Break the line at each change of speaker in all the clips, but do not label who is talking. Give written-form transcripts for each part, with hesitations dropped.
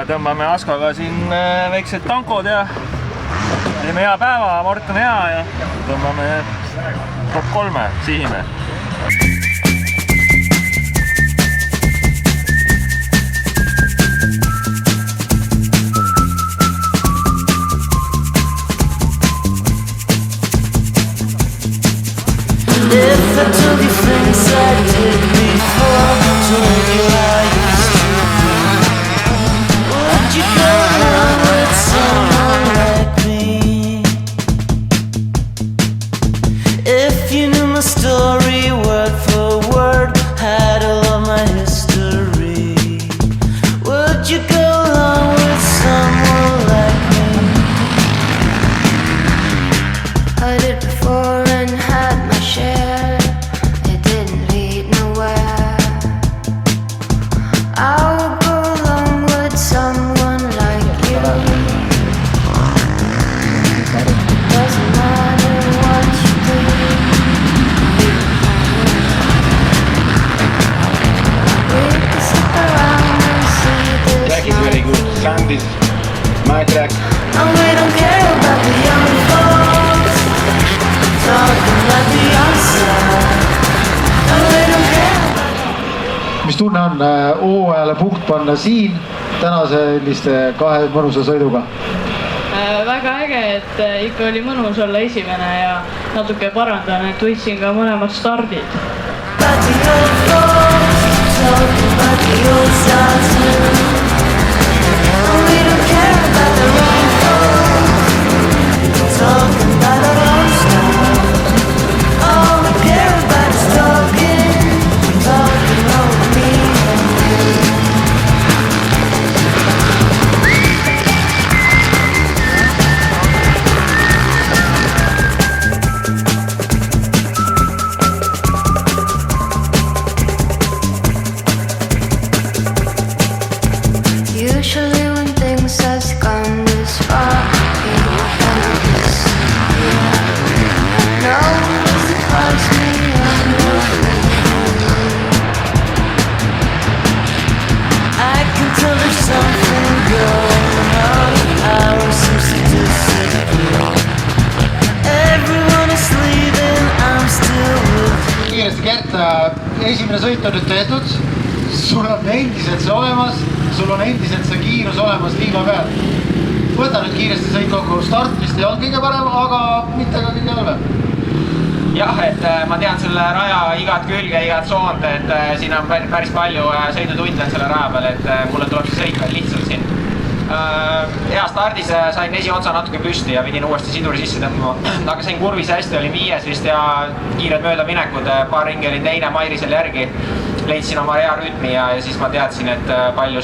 tõmbame Askoga siin väiksed tankod ja teeme hea päeva, Mart on hea ja tõmbame top 3 sihime.
If I told you things I did before, told you I used to be, would you go along with someone like me? If you knew my story word for word, had all of my history, would you go along with someone like me? I did before and had my share. It didn't lead nowhere. I would go along with someone like you. Doesn't matter what you do. We can stick around and see this.
Track is very good. Sound is my track.
And we don't care about the young folks talking about the outside. And we don't care.
Mis tunne on hooajale punkt panna siin tänase selliste 2 mõnusa sõiduga?
Väga äge, et ikka oli mõnus olla esimene ja natuke parandan, et võitsin ka mõlemad stardid.
About the old folks talking about the old style too. And we don't care about the wrong folks talking about our own style. All we care about is talking over me and you. Usually when things have gone this far, people find this. No one surprised me. I can tell there's something going on. Our seems to disappear. Everyone is leaving, I'm still with you.
Kiiresti Gert, esimene sõit on nüüd tehtud, sul on endiselt see olemas, sul on endiselt see kiirus olemas liiva peal. Võta nüüd kiiresti sõit kokku, start vist ei olnud kõige parem, aga mitte ka kõige halvem.
Jah, et ma tean selle raja igat külge, igat soont, et siin on päris palju sõidutunde selle raja peal, et mulle tuleb see sõit veel lihtsalt siin. Hea stardis sain esiotsa natuke püsti ja pidin uuesti siduri sisse tõmbama, aga sain kurvis hästi, olin 5 vist ja kiired möödaminekud, paar ringi olin teine Mairisel järgi, leidsin oma hea rütmi ja siis ma teadsin, et palju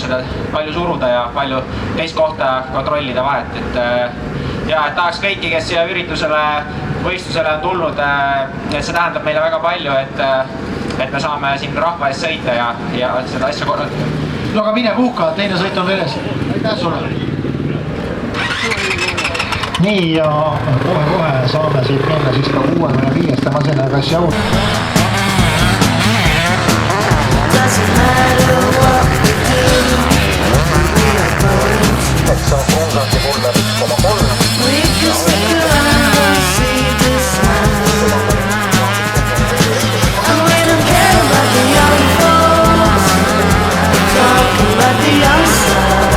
suruda ja palju teist kohta kontrollida vahet, et tahaks kõiki, kes siia üritusele, võistlusele on tulnud, et see tähendab meile väga palju, et me saame siin rahva ees sõita ja seda asja korraldada.
No aga mine puhka, teine sõit on veres. Aitäh sulle! Nii ja kohe saame siit minna siis ka 65. masinega show.
Doesn't matter what we do, we are going to.
Et sa kruusati mulle 1,3.
We can stick around and see this now. And we don't care about the young folks talking about the outside.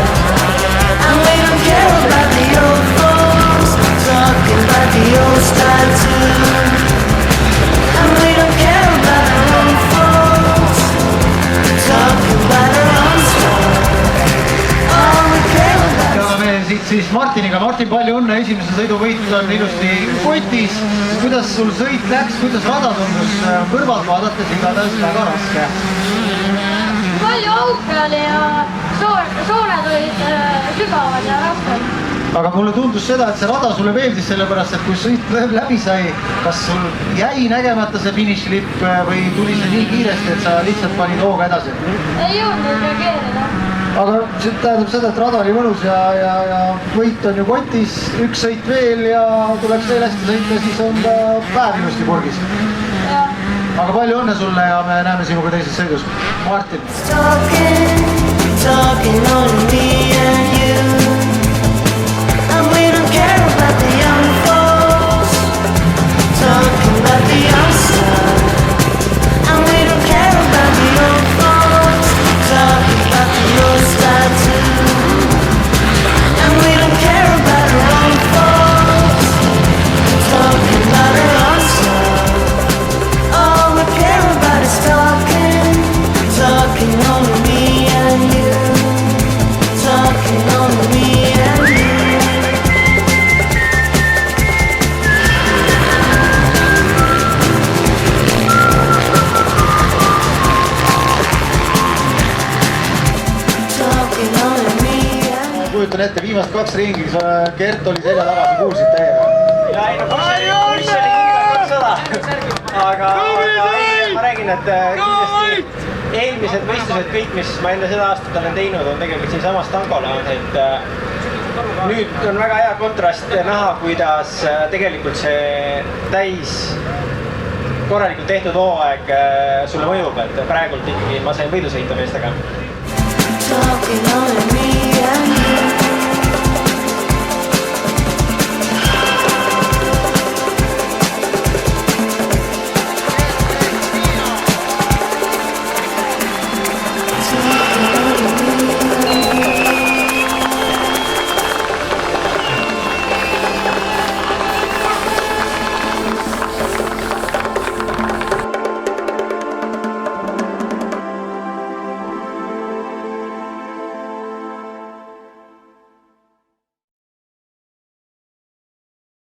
And we don't care about the old folks talking about the old style too. And we don't care about our own folks talking about our own style. All we care about.
Ja me siit siis Martiniga. Martin, palju õnne, esimese sõidu võit on ilusti kotis. Kuidas sul sõit läks, kuidas rada tundus kõrvalt vaadates igatahes väga raske?
Palju auke oli ja sooned olid sügavad ja rasked.
Aga mulle tundus seda, et see rada sulle meeldis sellepärast, et kui sõit läbi sai, kas sul jäi nägemata see finišlipp või tuli see nii kiiresti, et sa lihtsalt panid hooga edasi?
Ei jõudnud reageerida.
Aga see tähendab seda, et rada oli mõnus ja võit on ju kotis, üks sõit veel ja tuleks veel hästi sõita, siis on ta päev ilusti purgis. Aga palju õnne sulle ja me näeme sinuga teises sõidus. Martin.
talking only me and you. And we don't care about the young folks, talking about the outside. And we don't care about the old folks, talking about the old style too. And we don't care about our own folks, talking about our own style. All we care about is talking, talking only me and you, talking only me and you. Talking only me and you.
Kujutan ette, viimast 2 ringi, Gert oli selja taga, sa kuulsid täiega.
ja ei no buss oli kindlasti 200. aga ma räägin, et kindlasti eelmised võistlused, kõik, mis ma enne seda aastat olen teinud, on tegelikult siinsamas Tangole, et nüüd on väga hea kontrast näha, kuidas tegelikult see täis korralikult tehtud hooaeg sulle mõjub, et praegult ikkagi ma sain võidusõita meestega.
Talking only me and you.